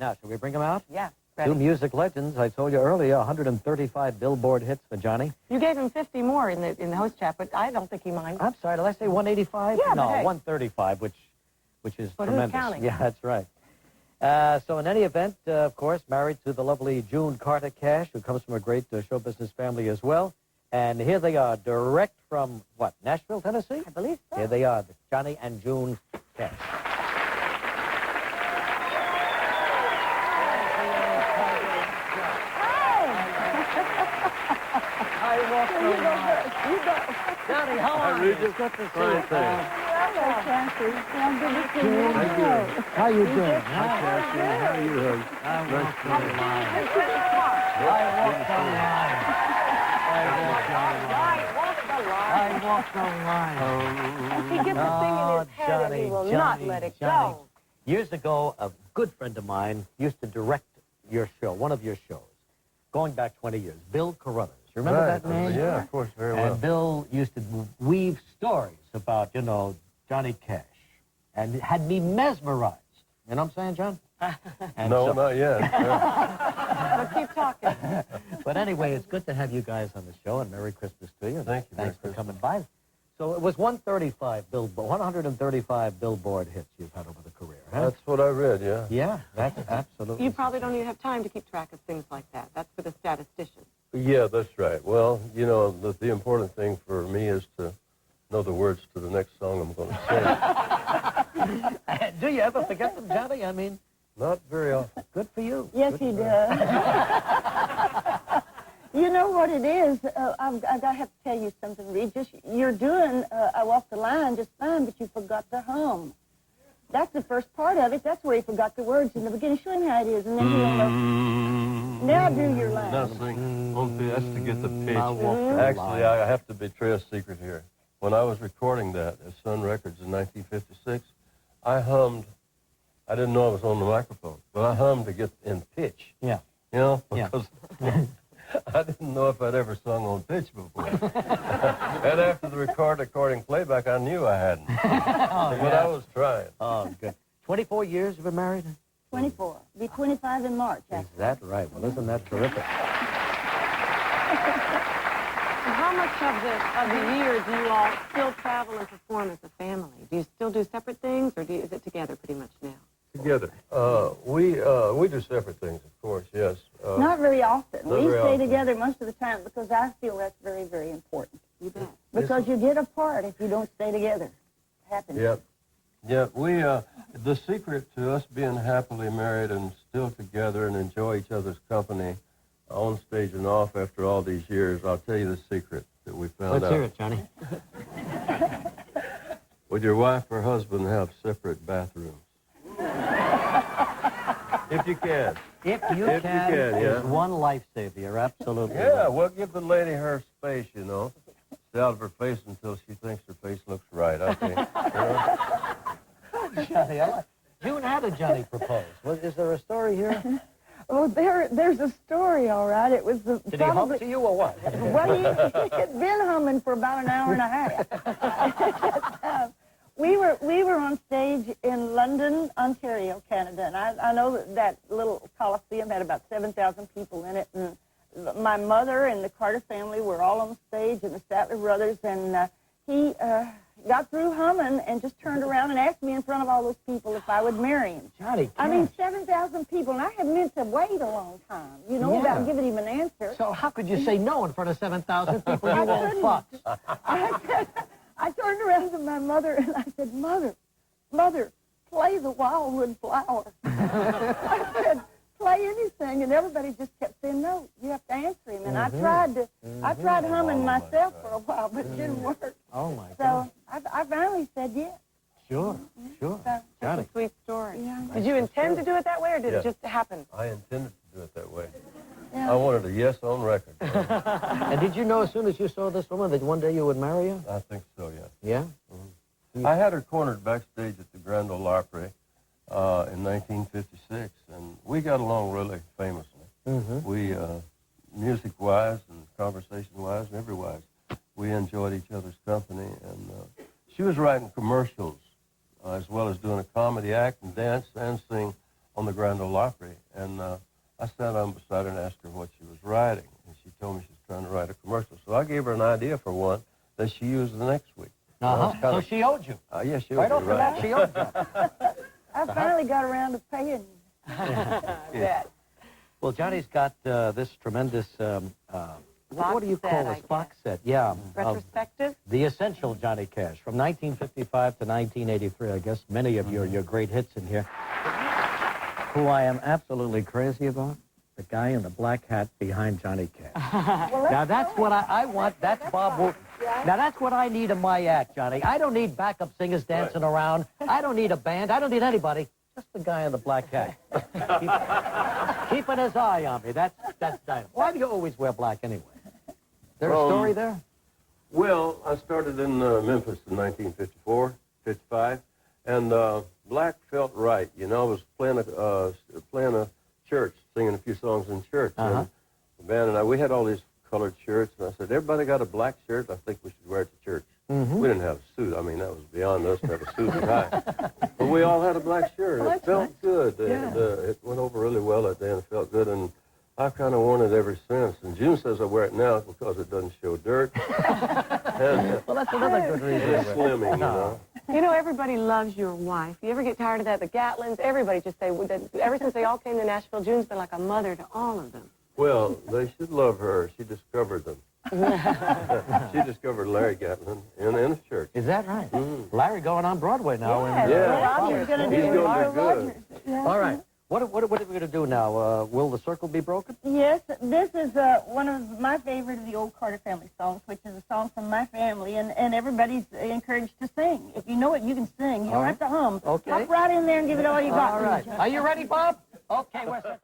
Now, shall we bring them out? Yeah. Two music legends. I told you earlier, 135 Billboard hits for Johnny. You gave him 50 more in the host chat, but I don't think he minds. I'm sorry, did I say 185? Yeah, no, but hey. 135, which is but tremendous. Who's counting? Yeah, that's right. So in any event, of course, married to the lovely June Carter Cash, who comes from a great show business family as well. And here they are, direct from, what, Nashville, Tennessee? I believe so. Here they are, Johnny and June Cash. Johnny, how are you? Good to see you. Fine, thanks. Hello, Cassie. Well, good to see you. How you doing? Hi, Cassie. How are you, hon? I walked on the line. I walked on the line. He gets a thing in his head and he will not let it go. Years ago, a good friend of mine used to direct your show, one of your shows, going back 20 years, Bill Carruthers. You remember that name? Yeah, of course, very well. And Bill used to weave stories about, you know, Johnny Cash, and it had me mesmerized. You know what I'm saying, John? No, not yet. But keep talking. But anyway, it's good to have you guys on the show, and Merry Christmas to you. Thank you. Thanks for coming by. So it was 135 Billboard hits you've had over the career, huh? That's what I read, yeah. Yeah, that's absolutely. You probably don't even have time to keep track of things like that. That's for the statistician. Yeah, that's right. Well, you know, the important thing for me is to know the words to the next song I'm going to sing. Do you ever forget them, Johnny? I mean, Not very often. good for you. Yes, he does. You know what it is? I have to tell you something, Reed. You're doing I Walk the Line just fine, but you forgot the hum. That's the first part of it. That's where he forgot the words in the beginning. Show him how it is, and then he'll know. Now do your line. Now sing. That's to get the pitch. I walk the Actually, line. I have to betray a secret here. When I was recording that at Sun Records in 1956, I hummed. I didn't know I was on the microphone, but I hummed to get in pitch. Yeah. You know, Yeah. because I didn't know if I'd ever sung on pitch before. And after the recording playback, I knew I hadn't. But I was trying. Oh, good. 24 years you've been married? 24. Be 25 in March. Is that right? Well, isn't that terrific? How much of the year do you all still travel and perform as a family? Do you still do separate things, or is it together pretty much now? Together. We do separate things, of course, yes. Not very often. Not We very stay often. together most of the time because I feel that's very, very important. You bet. Because you get apart if you don't stay together. It happens. Yep. Yeah, the secret to us being happily married and still together and enjoy each other's company on stage and off after all these years, I'll tell you the secret that we found Let's out. hear it, Johnny. Would your wife or husband have separate bathrooms? If you can. If you If you can, can, there's yeah. one lifesaver. You're absolutely Yeah, right. well, give the lady her space, you know. Stay out of her face until she thinks her face looks right, I think. You know? Johnny, June, how did Johnny propose? Is there a story here? Oh, there's a story, all right. It was Did he hum to you or what? Well, he had been humming for about an hour and a half. We were on stage in London, Ontario, Canada, and I know that little Coliseum had about 7,000 people in it, and my mother and the Carter family were all on stage, and the Statler brothers, and he got through humming and just turned around and asked me in front of all those people if I would marry him. Johnny, I mean, 7,000 people, and I had meant to wait a long time, you know, Yeah. without giving him an answer. so how could you say no in front of 7,000 people? You I won't couldn't. fuss. I turned around to my mother and I said, Mother, play the Wildwood Flower. I said, play anything, and everybody just kept saying, no, you have to answer him. And I tried humming myself for a while, but it didn't work. Oh, my God. So I finally said yes. Sure. So, Johnny. That's a sweet story. Yeah. Did you intend to do it that way, or did Yeah. it just happen? I intended to do it that way. Yeah. I wanted a yes on record. And did you know as soon as you saw this woman that one day you would marry her? I think so, yeah. Yeah? I had her cornered backstage at the Grand Ole Opry in 1956, and we got along really famously. Mm-hmm. We, music-wise and conversation-wise and every-wise, we enjoyed each other's company, and she was writing commercials as well as doing a comedy act and dance and sing on the Grand Ole Opry, And I sat down beside her and asked her what she was writing. And she told me she was trying to write a commercial. So I gave her an idea for one that she used the next week. So she owed you. Yeah, she owed Right me, off the bat, she owed you. I finally got around to paying. Yeah. Well, Johnny's got this tremendous, what do you call this? Box set, yeah. Retrospective? The Essential Johnny Cash, from 1955 to 1983. I guess many of your great hits in here. Who I am absolutely crazy about? The guy in the black hat behind Johnny Cash. Now, that's what I want. That's Bob Wooten. Now, that's what I need in my act, Johnny. I don't need backup singers dancing around. I don't need a band. I don't need anybody. Just the guy in the black hat. Keeping his eye on me. That's dynamite. Why do you always wear black anyway? There a story there? Well, I started in Memphis in 1954, 55, and black felt right. You know, I was playing a church, singing a few songs in church. And the band and we had all these colored shirts, and I said, everybody got a black shirt? I think we should wear it to church. We didn't have a suit. I mean, that was beyond us to have a suit and tie. But we all had a black shirt. Well, it felt good. Yeah. And, it went over really well that day, and it felt good. And I've kind of worn it ever since. And June says I wear it now because it doesn't show dirt. And, Well, that's another good reason. it's slimming, you know. You know, everybody loves your wife. You ever get tired of that? The Gatlins, everybody just say, ever since they all came to Nashville, June's been like a mother to all of them. Well, they should love her. She discovered them. She discovered Larry Gatlin in a church. Is that right? Larry going on Broadway now. Yes, Yeah. Roger's going to He's do gonna Roger do good. Rogers. Yeah. All right. What are we going to do now? Will the circle be broken? Yes, this is one of my favorite of the old Carter family songs, which is a song from my family, and everybody's encouraged to sing. If you know it, you can sing. You don't have to hum. Okay. Hop right in there and give it all you got. All right. Are you ready, Bob? Okay, we're set.